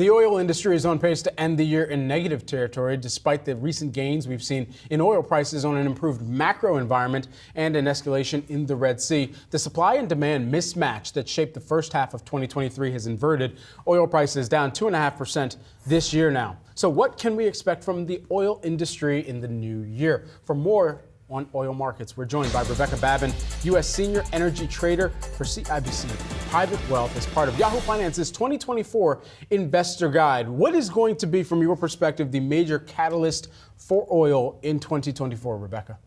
The oil industry is on pace to end the year in negative territory, despite the recent gains we've seen in oil prices on an improved macro environment and an escalation in the Red Sea. The supply and demand mismatch that shaped the first half of 2023 has inverted. Oil prices down 2.5% this year now. So what can we expect from the oil industry in the new year? For more on oil markets, we're joined by Rebecca Babin, U.S. Senior Energy Trader for CIBC Private Wealth, as part of Yahoo Finance's 2024 Investor Guide. What is going to be, from your perspective, the major catalyst for oil in 2024, Rebecca?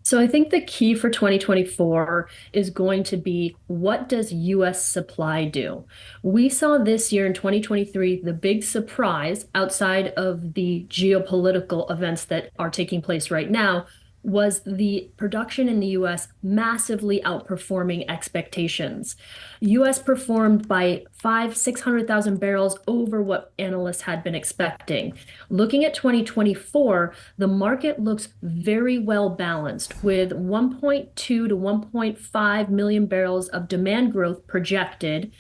So I think the key for 2024 is going to be, what does U.S. supply do? We saw this year in 2023, the big surprise outside of the geopolitical events that are taking place right now was the production in the U.S. massively outperforming expectations. U.S. performed by 600,000 barrels over what analysts had been expecting. Looking at 2024, the market looks very well balanced, with 1.2 to 1.5 million barrels of demand growth projected,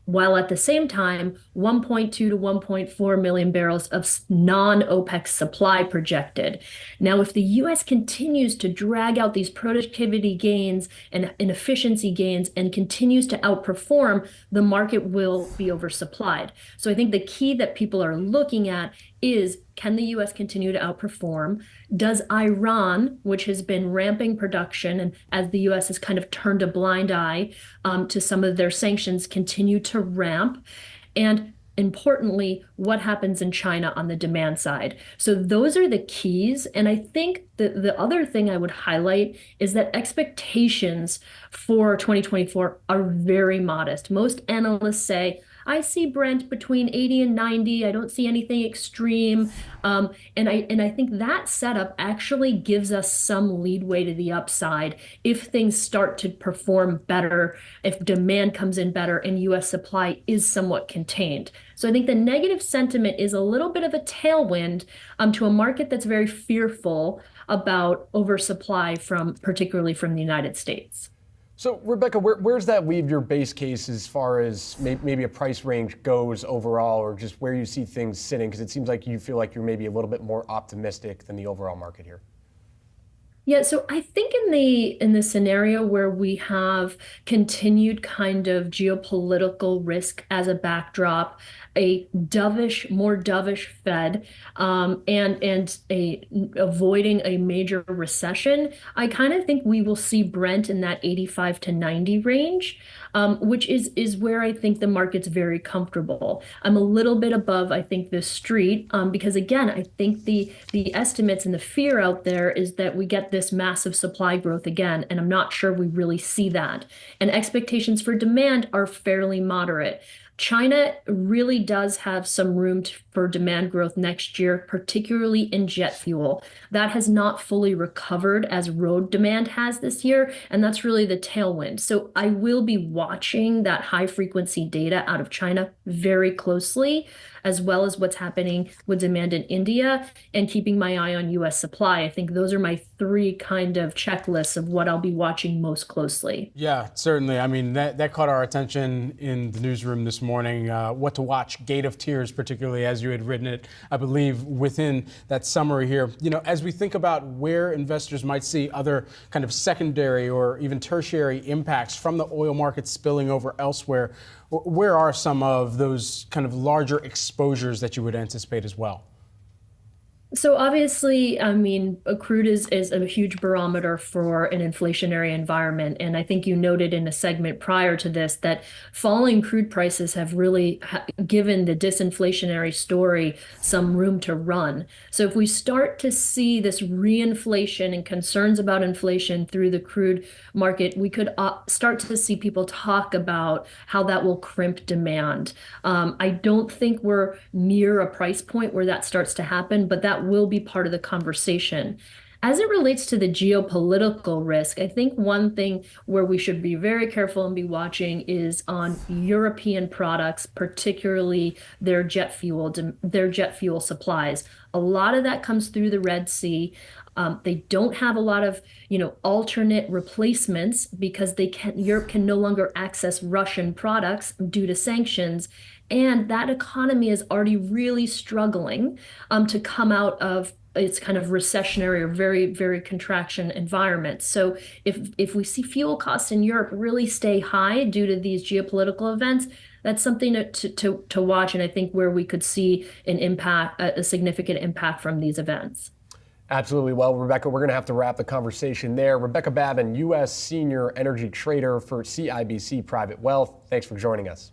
while at the same time, 1.2 to 1.4 million barrels of non-OPEC supply projected. Now, if the U.S. continues to drag out these productivity gains and efficiency gains and continues to outperform, the market will be oversupplied. So I think the key that people are looking at is, can the U.S. continue to outperform? Does Iran, which has been ramping production, and as the U.S. has kind of turned a blind eye to some of their sanctions, continue to ramp? And importantly, what happens in China on the demand side? So those are the keys. And I think that the other thing I would highlight is that expectations for 2024 are very modest. Most analysts say, I see Brent between 80 and 90. I don't see anything extreme. And I think that setup actually gives us some leadway to the upside if things start to perform better, if demand comes in better and U.S. supply is somewhat contained. So I think the negative sentiment is a little bit of a tailwind to a market that's very fearful about oversupply, particularly from the United States. So, Rebecca, where's that leave your base case as far as maybe a price range goes overall, or just where you see things sitting? Because it seems like you feel like you're maybe a little bit more optimistic than the overall market here. Yeah, so I think in the scenario where we have continued kind of geopolitical risk as a backdrop, a more dovish Fed, and avoiding a major recession, I kind of think we will see Brent in that 85 to 90 range, which is where I think the market's very comfortable. I'm a little bit above, I think, the street, because again, I think the estimates and the fear out there is that we get this massive supply growth again, and I'm not sure we really see that. And expectations for demand are fairly moderate. China really does have some room for demand growth next year, particularly in jet fuel. That has not fully recovered as road demand has this year, and that's really the tailwind. So I will be watching that high frequency data out of China very closely, as well as what's happening with demand in India, and keeping my eye on U.S. supply. I think those are my three kind of checklists of what I'll be watching most closely. Yeah, certainly. I mean, that caught our attention in the newsroom this morning. What to watch, Gate of Tears, particularly as you had written it, I believe, within that summary here. You know, as we think about where investors might see other kind of secondary or even tertiary impacts from the oil market spilling over elsewhere, where are some of those kind of larger exposures that you would anticipate as well? So obviously, I mean, crude is a huge barometer for an inflationary environment. And I think you noted in a segment prior to this that falling crude prices have really given the disinflationary story some room to run. So if we start to see this reinflation and concerns about inflation through the crude market, we could start to see people talk about how that will crimp demand. I don't think we're near a price point where that starts to happen, but that will be part of the conversation. As it relates to the geopolitical risk, I think one thing where we should be very careful and be watching is on European products, particularly their jet fuel supplies. A lot of that comes through the Red Sea. They don't have a lot of, alternate replacements because Europe can no longer access Russian products due to sanctions. And that economy is already really struggling to come out of its kind of recessionary or very, very contraction environment. So if we see fuel costs in Europe really stay high due to these geopolitical events, that's something to watch, and I think where we could see an impact, a significant impact from these events. Absolutely. Well, Rebecca, we're going to have to wrap the conversation there. Rebecca Babin, U.S. Senior Energy Trader for CIBC Private Wealth. Thanks for joining us.